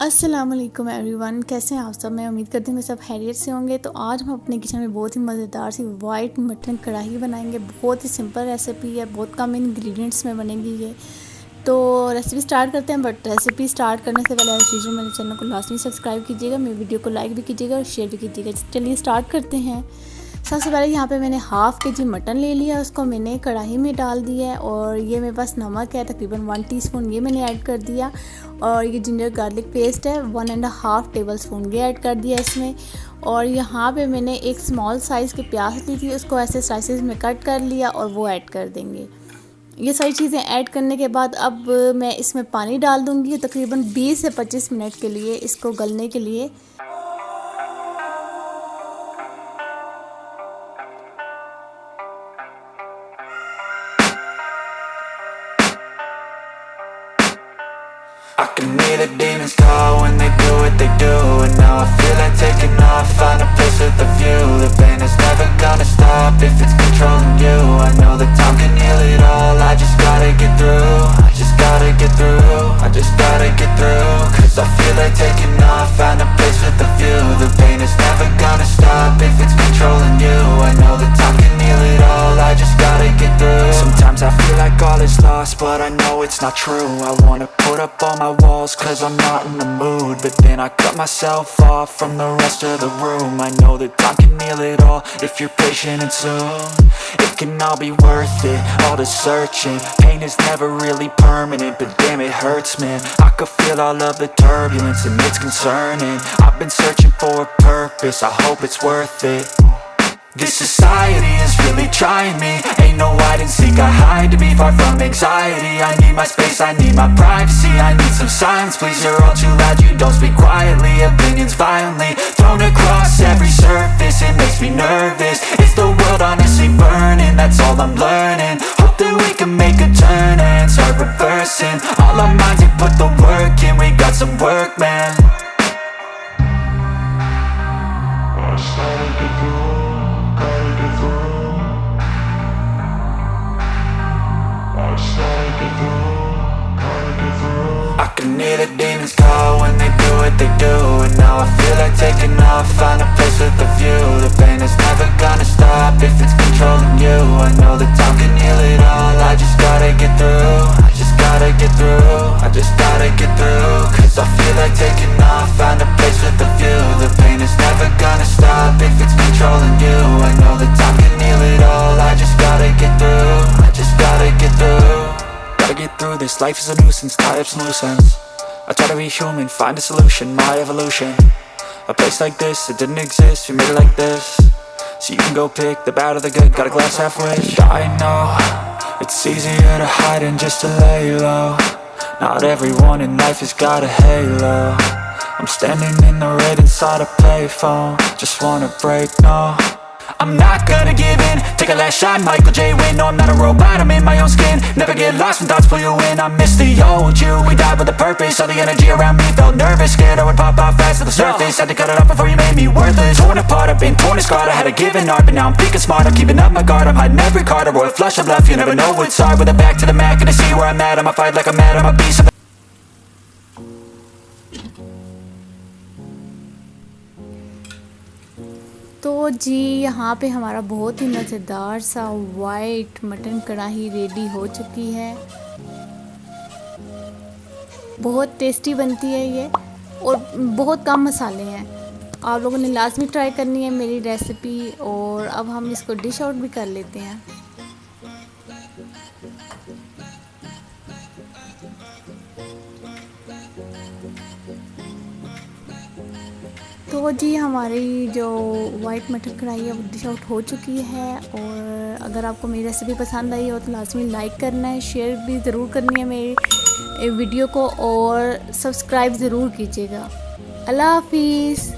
अस्सलामुअलैकुम एवरीवन, कैसे हैं आप सब। मैं उम्मीद करती हूँ कि सब खैरियत से होंगे। तो आज हम अपने किचन में बहुत ही मज़ेदार सी वाइट मटन कढ़ाई बनाएंगे। बहुत ही सिंपल रेसिपी है, बहुत कम इंग्रेडिएंट्स में बनेगी ये। तो रेसिपी स्टार्ट करते हैं, बट रेसिपी स्टार्ट करने से पहले एज यूजुअल मेरे चैनल को लाजमी सब्सक्राइब कीजिएगा, मेरी वीडियो को लाइक भी कीजिएगा और शेयर भी कीजिएगा। चलिए स्टार्ट करते हैं। सबसे पहले यहाँ पे मैंने हाफ़ के जी मटन ले लिया, उसको मैंने कढ़ाई में डाल दिया है। और ये मेरे पास नमक है तकरीबन 1 टीस्पून, ये मैंने ऐड कर दिया। और ये जिंजर गार्लिक पेस्ट है 1.5 टेबल स्पून, ये ऐड कर दिया इसमें। और यहाँ पे मैंने एक स्मॉल साइज़ की प्याज ली थी, उसको ऐसे स्लाइसेस में कट कर लिया और वो ऐड कर देंगे। ये सारी चीज़ें ऐड करने के बाद अब मैं इसमें पानी डाल दूँगी तकरीबन 20 से 25 मिनट के लिए, इसको गलने के लिए। I can hear the demons call when they do what they do. And now I feel like taking off, find a place with a view. The pain is never gonna stop if it's controlling you. I know that time can heal it all, I just gotta get through. I just gotta get through, I just gotta get through. Cause I feel like taking off, find a place with a view. The pain is never gonna stop if it's controlling you. I know that time can heal it all, I just gotta get through. Sometimes I feel like all is lost, but I know it's not true. I wanna put up all my walls cause I'm not in the mood, but then I cut myself off from the rest of the room. I know that time can heal it all if you're patient and soon it can all be worth it, all the searching. Pain is never really permanent, but damn it hurts, man. I could feel all of the turbulence and it's concerning. I've been searching for a purpose, I hope it's worth it. This society is really trying me. Ain't no hide and seek, I hide to be far from anxiety. I need my space, I need my privacy. I need some silence, please, you're all too loud. You don't speak quietly, opinions violently thrown across every surface. It makes me nervous. Is the world honestly burning? That's all I'm learning. Hope that we can make a turn and start reversing all our minds and put the work in. We got some work, man. I can hear the demons call when they do what they do. And now I feel like taking off, find a place with a view. The pain is never gonna stop if it's controlling you. I know that time can heal it all, I just gotta get through. I just gotta get through, I just gotta get through. Cause I feel like taking off, find a place with a view. The pain is never gonna stop if it's controlling you. I know that time can heal it all, I just gotta get through. I just gotta get through. Gotta get through this, life is a nuisance, tie up some loose ends. I try to be human, find a solution, my evolution. A place like this, it didn't exist, we made it like this. So you can go pick the bad or the good, got a glass halfway. I know, it's easier to hide than just to lay low. Not everyone in life has got a halo. I'm standing in the red inside a payphone, just wanna break, no. I'm not gonna give in, take a last shot, Michael J. Win. No, I'm not a robot, I'm in my own skin. Never get lost when thoughts pull you in. I miss the old you, we died with a purpose. All the energy around me felt nervous, scared I would pop off fast to the surface. Had to cut it off before you made me worthless. Torn apart, I've been torn and scarred. I had a given art, but now I'm thinking smart. I'm keeping up my guard, I'm hiding every card. A royal flush of love, you never know what's hard. With a back to the mat, gonna see where I'm at. I'ma fight like I'm mad, I'm a beast. तो जी यहाँ पे हमारा बहुत ही मज़ेदार सा white mutton कढ़ाई ready हो चुकी है। बहुत टेस्टी बनती है ये और बहुत कम मसाले हैं। आप लोगों ने लाजमी ट्राई करनी है मेरी रेसिपी। और अब हम इसको डिश आउट भी कर लेते हैं। तो जी हमारी जो वाइट मटर कढ़ाई है वो डिश आउट हो चुकी है। और अगर आपको मेरी रेसिपी पसंद आई हो तो लाजमी लाइक करना है, शेयर भी ज़रूर करनी है मेरी वीडियो को और सब्सक्राइब ज़रूर कीजिएगा। अल्लाह हाफिज़।